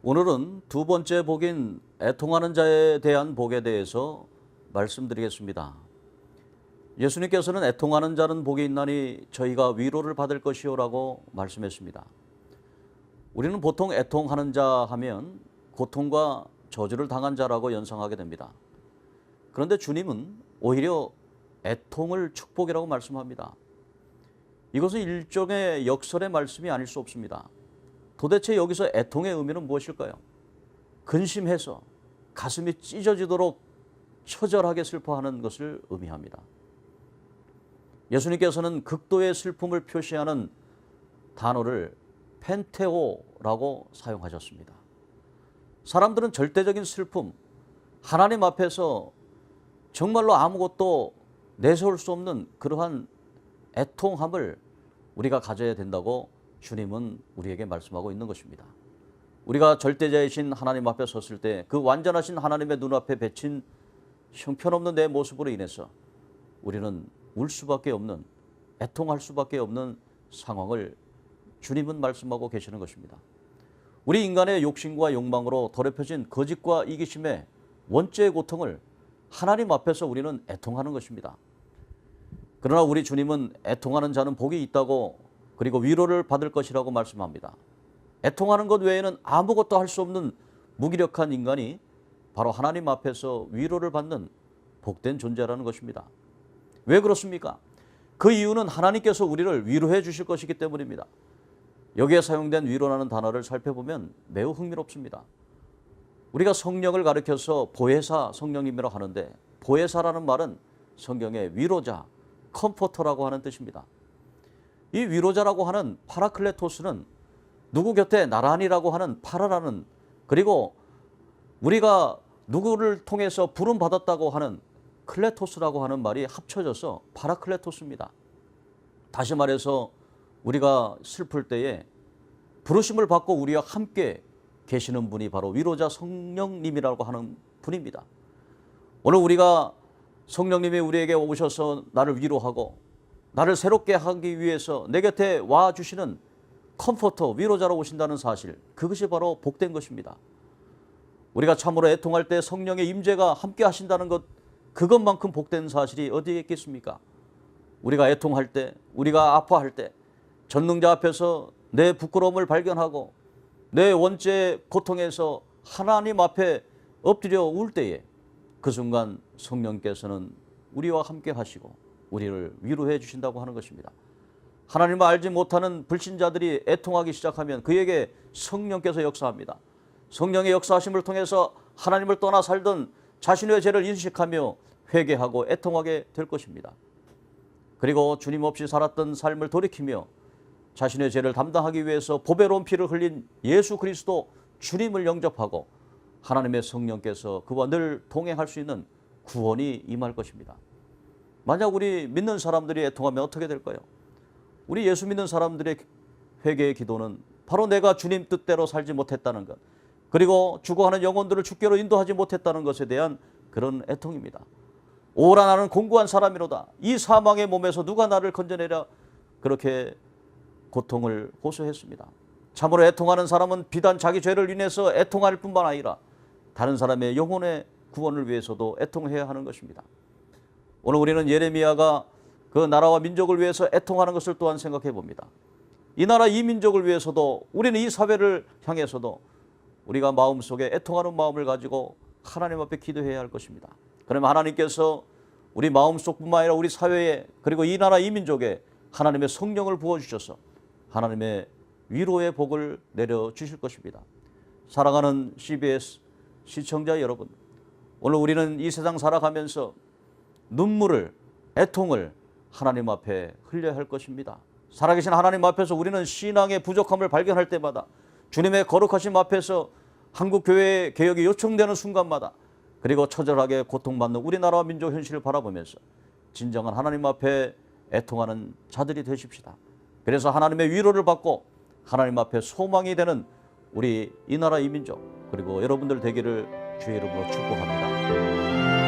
오늘은 두 번째 복인 애통하는 자에 대한 복에 대해서 말씀드리겠습니다. 예수님께서는 애통하는 자는 복이 있나니 저희가 위로를 받을 것이요라고 말씀했습니다. 우리는 보통 애통하는 자 하면 고통과 저주를 당한 자라고 연상하게 됩니다. 그런데 주님은 오히려 애통을 축복이라고 말씀합니다. 이것은 일종의 역설의 말씀이 아닐 수 없습니다. 도대체 여기서 애통의 의미는 무엇일까요? 근심해서 가슴이 찢어지도록 처절하게 슬퍼하는 것을 의미합니다. 예수님께서는 극도의 슬픔을 표시하는 단어를 펜테오라고 사용하셨습니다. 사람들은 절대적인 슬픔, 하나님 앞에서 정말로 아무것도 내세울 수 없는 그러한 애통함을 우리가 가져야 된다고 주님은 우리에게 말씀하고 있는 것입니다. 우리가 절대자이신 하나님 앞에 섰을 때 그 완전하신 하나님의 눈앞에 비친 형편없는 내 모습으로 인해서 우리는 울 수밖에 없는, 애통할 수밖에 없는 상황을 주님은 말씀하고 계시는 것입니다. 우리 인간의 욕심과 욕망으로 더럽혀진 거짓과 이기심의 원죄의 고통을 하나님 앞에서 우리는 애통하는 것입니다. 그러나 우리 주님은 애통하는 자는 복이 있다고, 그리고 위로를 받을 것이라고 말씀합니다. 애통하는 것 외에는 아무것도 할 수 없는 무기력한 인간이 바로 하나님 앞에서 위로를 받는 복된 존재라는 것입니다. 왜 그렇습니까? 그 이유는 하나님께서 우리를 위로해 주실 것이기 때문입니다. 여기에 사용된 위로라는 단어를 살펴보면 매우 흥미롭습니다. 우리가 성령을 가리켜서 보혜사 성령님이라고 하는데, 보혜사라는 말은 성경의 위로자, 컴포터라고 하는 뜻입니다. 이 위로자라고 하는 파라클레토스는 누구 곁에 나란히라고 하는 파라라는, 그리고 우리가 누구를 통해서 부름받았다고 하는 클레토스라고 하는 말이 합쳐져서 파라클레토스입니다. 다시 말해서 우리가 슬플 때에 부르심을 받고 우리와 함께 계시는 분이 바로 위로자 성령님이라고 하는 분입니다. 오늘 우리가 성령님이 우리에게 오셔서 나를 위로하고 나를 새롭게 하기 위해서 내 곁에 와주시는 컴포터, 위로자로 오신다는 사실, 그것이 바로 복된 것입니다. 우리가 참으로 애통할 때 성령의 임재가 함께 하신다는 것, 그것만큼 복된 사실이 어디에 있겠습니까? 우리가 애통할 때, 우리가 아파할 때 전능자 앞에서 내 부끄러움을 발견하고 내 원죄의 고통에서 하나님 앞에 엎드려 울 때에 그 순간 성령께서는 우리와 함께 하시고 우리를 위로해 주신다고 하는 것입니다. 하나님을 알지 못하는 불신자들이 애통하기 시작하면 그에게 성령께서 역사합니다. 성령의 역사하심을 통해서 하나님을 떠나 살던 자신의 죄를 인식하며 회개하고 애통하게 될 것입니다. 그리고 주님 없이 살았던 삶을 돌이키며 자신의 죄를 담당하기 위해서 보배로운 피를 흘린 예수 그리스도 주님을 영접하고 하나님의 성령께서 그와 늘 동행할 수 있는 구원이 임할 것입니다. 만약 우리 믿는 사람들이 애통하면 어떻게 될까요? 우리 예수 믿는 사람들의 회개의 기도는 바로 내가 주님 뜻대로 살지 못했다는 것, 그리고 죽어가는 영혼들을 주께로 인도하지 못했다는 것에 대한 그런 애통입니다. 오라 나는 공고한 사람이로다. 이 사망의 몸에서 누가 나를 건져내랴. 그렇게 고통을 호소했습니다. 참으로 애통하는 사람은 비단 자기 죄를 인해서 애통할 뿐만 아니라 다른 사람의 영혼의 구원을 위해서도 애통해야 하는 것입니다. 오늘 우리는 예레미야가 그 나라와 민족을 위해서 애통하는 것을 또한 생각해 봅니다. 이 나라 이 민족을 위해서도, 우리는 이 사회를 향해서도 우리가 마음속에 애통하는 마음을 가지고 하나님 앞에 기도해야 할 것입니다. 그러면 하나님께서 우리 마음속뿐만 아니라 우리 사회에, 그리고 이 나라 이 민족에 하나님의 성령을 부어주셔서 하나님의 위로의 복을 내려주실 것입니다. 사랑하는 CBS 시청자 여러분, 오늘 우리는 이 세상 살아가면서 눈물을, 애통을 하나님 앞에 흘려야 할 것입니다. 살아계신 하나님 앞에서 우리는 신앙의 부족함을 발견할 때마다, 주님의 거룩하심 앞에서 한국교회의 개혁이 요청되는 순간마다, 그리고 처절하게 고통받는 우리나라와 민족 현실을 바라보면서 진정한 하나님 앞에 애통하는 자들이 되십시다. 그래서 하나님의 위로를 받고 하나님 앞에 소망이 되는 우리 이 나라 이 민족, 그리고 여러분들 되기를 주의 이름으로 축복합니다.